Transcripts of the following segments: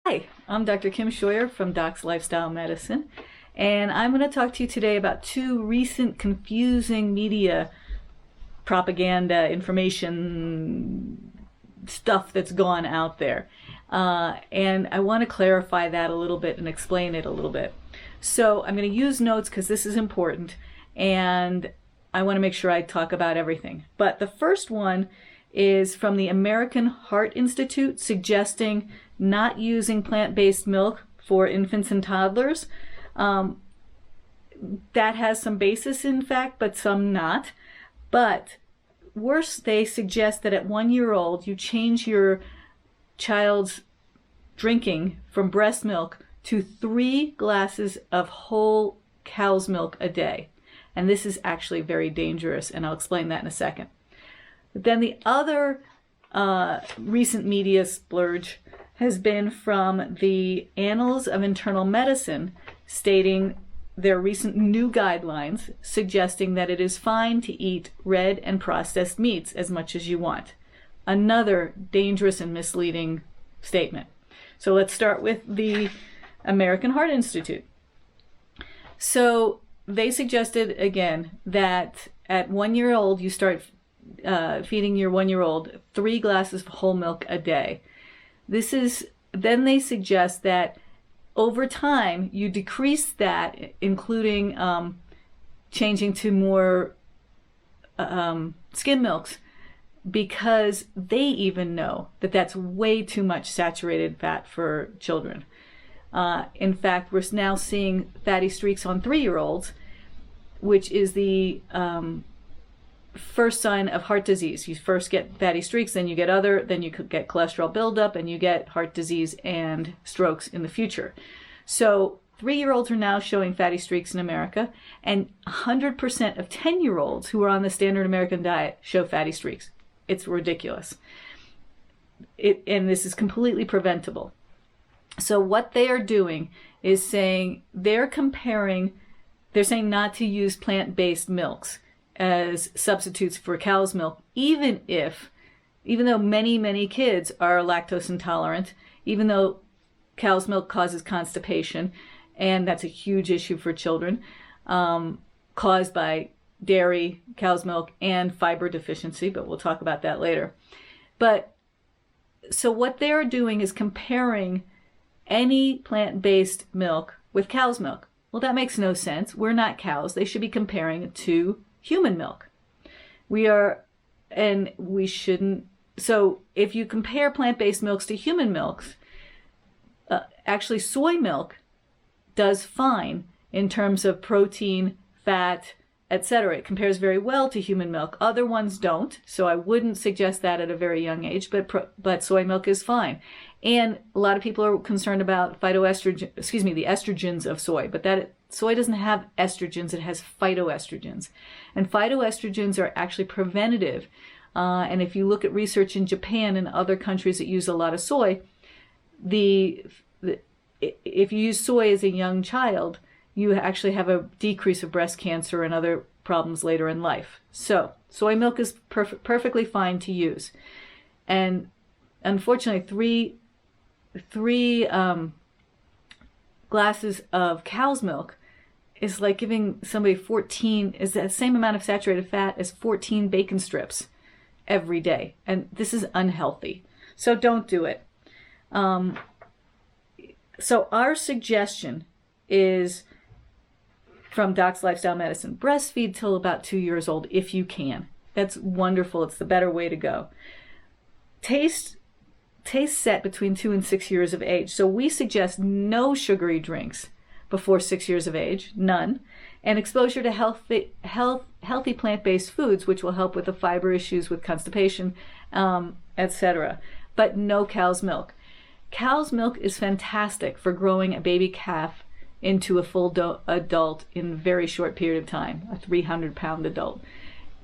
Hi, I'm Dr. Kim Scheuer from DOKS Lifestyle Medicine, and I'm going to talk to you today about two recent confusing media propaganda information stuff that's gone out there. And I want to clarify that a little bit and explain it a little bit. So I'm going to use notes because this is important, and I want to make sure I talk about everything. But the first one is from the American Heart Institute suggesting not using plant-based milk for infants and toddlers. That has some basis in fact, but some not. But worse, they suggest that at 1 year old, you change your child's drinking from breast milk to 3 glasses of whole cow's milk a day. And this is actually very dangerous, and I'll explain that in a second. But then the other recent media splurge has been from the Annals of Internal Medicine, stating their recent new guidelines suggesting that it is fine to eat red and processed meats as much as you want. Another dangerous and misleading statement. So let's start with the American Heart Institute. So they suggested, again, that at 1 year old you start feeding your 1 year old 3 glasses of whole milk a day. Then they suggest that over time you decrease that, including changing to more skim milks, because they even know that that's way too much saturated fat for children. In fact, we're now seeing fatty streaks on 3-year-olds, which is the first sign of heart disease. You first get fatty streaks, then you get cholesterol buildup, and you get heart disease and strokes in the future. So 3-year-olds are now showing fatty streaks in America, and 100% of 10-year-olds who are on the standard American diet show fatty streaks. It's ridiculous. And this is completely preventable. So what they are doing is saying they're saying not to use plant-based milks as substitutes for cow's milk, even though many kids are lactose intolerant, even though cow's milk causes constipation, and that's a huge issue for children, caused by dairy, cow's milk, and fiber deficiency, but we'll talk about that later. But so what they're doing is comparing any plant-based milk with cow's milk. Well, that makes no sense. We're not cows. They should be comparing it to human milk. We shouldn't. So if you compare plant-based milks to human milks, actually soy milk does fine in terms of protein, fat, etc. It compares very well to human milk. Other ones don't, so I wouldn't suggest that at a very young age, but soy milk is fine. And a lot of people are concerned about the estrogens of soy, but soy doesn't have estrogens, it has phytoestrogens. And phytoestrogens are actually preventative. And if you look at research in Japan and other countries that use a lot of soy, if you use soy as a young child, you actually have a decrease of breast cancer and other problems later in life. So soy milk is perfectly fine to use. And unfortunately, three glasses of cow's milk is like giving somebody is the same amount of saturated fat as 14 bacon strips every day. And this is unhealthy. So don't do it. So our suggestion is from DOKS Lifestyle Medicine: breastfeed till about 2 years old if you can. That's wonderful. It's the better way to go. Taste set between 2 and 6 years of age. So we suggest no sugary drinks before 6 years of age, none, and exposure to healthy plant-based foods, which will help with the fiber issues with constipation, etc. But no cow's milk. Cow's milk is fantastic for growing a baby calf into a full adult in a very short period of time, a 300-pound adult.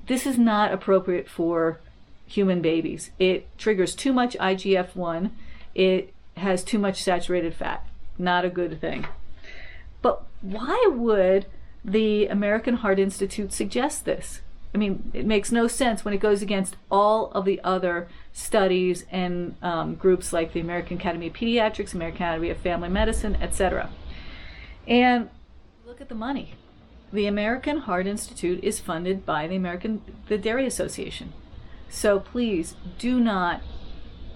This is not appropriate for human babies. It triggers too much IGF-1. It has too much saturated fat. Not a good thing. But why would the American Heart Institute suggest this? I mean, it makes no sense when it goes against all of the other studies and groups like the American Academy of Pediatrics, American Academy of Family Medicine, etc. And look at the money. The American Heart Institute is funded by the Dairy Association. So please do not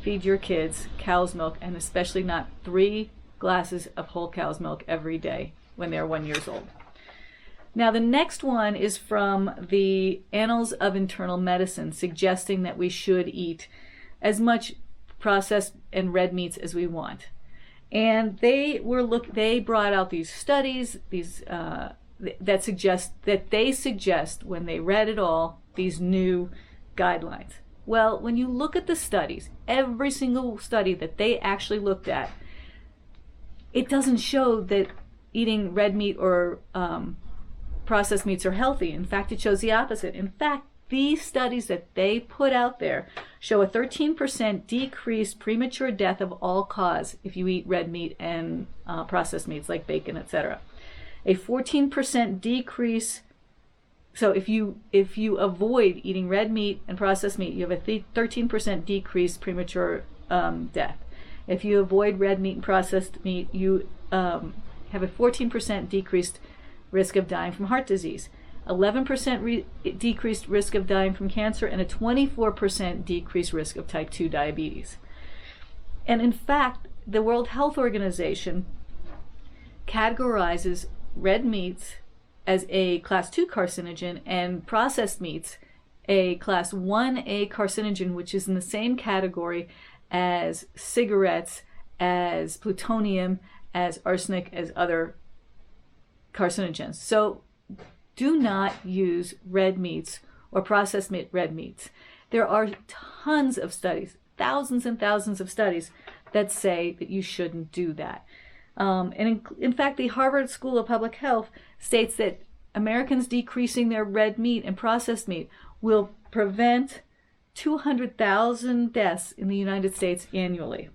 feed your kids cow's milk, and especially not 3 glasses of whole cow's milk every day when they're 1 year old. Now the next one is from the Annals of Internal Medicine, suggesting that we should eat as much processed and red meats as we want. And they brought out these studies, that suggest when they read it all, these new guidelines. Well, when you look at the studies, every single study that they actually looked at, it doesn't show that eating red meat or processed meats are healthy. In fact, it shows the opposite. In fact, these studies that they put out there show a 13% decreased premature death of all cause if you eat red meat and processed meats like bacon, etc. A 14% decrease. So if you avoid eating red meat and processed meat, you have a 13% decreased premature death. If you avoid red meat and processed meat, you have a 14% decreased risk of dying from heart disease, 11% decreased risk of dying from cancer, and a 24% decreased risk of type 2 diabetes. And in fact, the World Health Organization categorizes red meats as a class 2 carcinogen and processed meats a class 1A carcinogen, which is in the same category as cigarettes, as plutonium, as arsenic, as other carcinogens. So do not use red meats or processed red meats. There are tons of studies, thousands and thousands of studies that say that you shouldn't do that. And in fact, the Harvard School of Public Health states that Americans decreasing their red meat and processed meat will prevent 200,000 deaths in the United States annually.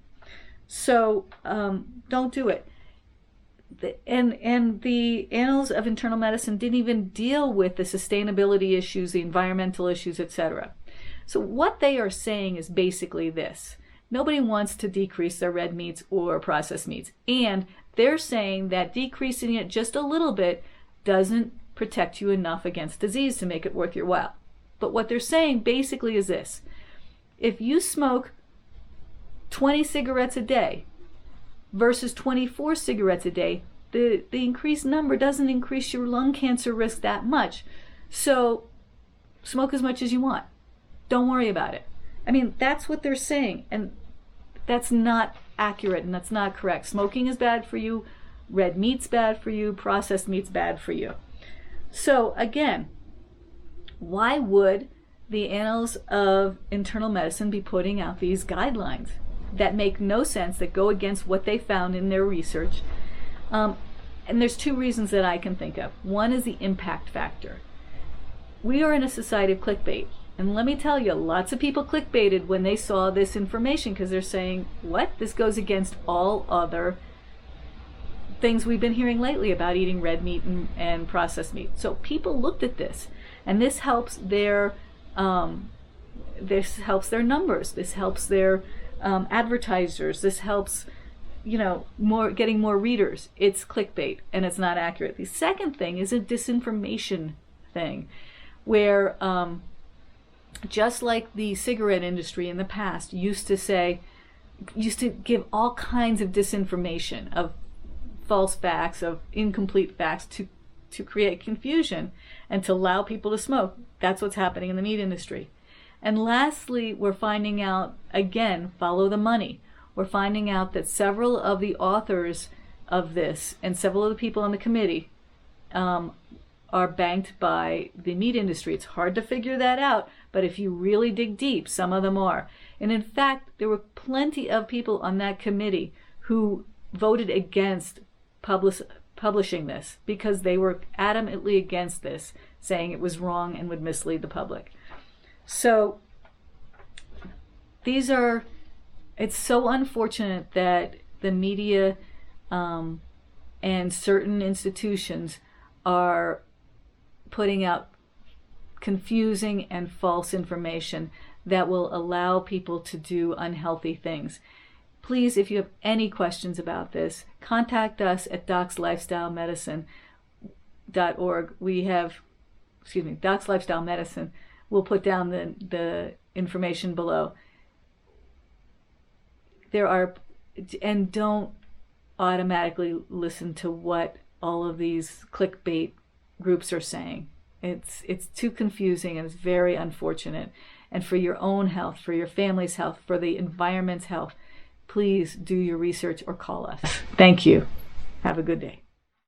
So don't do it. And the Annals of Internal Medicine didn't even deal with the sustainability issues, the environmental issues, etc. So what they are saying is basically this. Nobody wants to decrease their red meats or processed meats. And they're saying that decreasing it just a little bit doesn't protect you enough against disease to make it worth your while. But what they're saying basically is this. If you smoke 20 cigarettes a day versus 24 cigarettes a day, the increased number doesn't increase your lung cancer risk that much. So smoke as much as you want. Don't worry about it. I mean, that's what they're saying, and that's not accurate and that's not correct. Smoking is bad for you, red meat's bad for you, processed meat's bad for you. So again, why would the Annals of Internal Medicine be putting out these guidelines that make no sense, that go against what they found in their research? And there's 2 reasons that I can think of. One is the impact factor. We are in a society of clickbait. And let me tell you, lots of people clickbaited when they saw this information because they're saying, what? This goes against all other things we've been hearing lately about eating red meat and processed meat. So people looked at this, and this helps their numbers. This helps their advertisers. This helps, getting more readers. It's clickbait, and it's not accurate. The second thing is a disinformation thing, where just like the cigarette industry in the past used to give all kinds of disinformation, of false facts, of incomplete facts to create confusion and to allow people to smoke. That's what's happening in the meat industry. And lastly, we're finding out, again, follow the money. We're finding out that several of the authors of this and several of the people on the committee are banked by the meat industry. It's hard to figure that out, but if you really dig deep, some of them are. And in fact, there were plenty of people on that committee who voted against publishing this because they were adamantly against this, saying it was wrong and would mislead the public. So it's so unfortunate that the media and certain institutions are putting out confusing and false information that will allow people to do unhealthy things. Please, if you have any questions about this, contact us at DOKSLifestyleMedicine.org. We have, DOKS Lifestyle Medicine. We'll put down the information below. And don't automatically listen to what all of these clickbait groups are saying. It's too confusing and it's very unfortunate. And for your own health, for your family's health, for the environment's health, please do your research or call us. Thank you. Have a good day.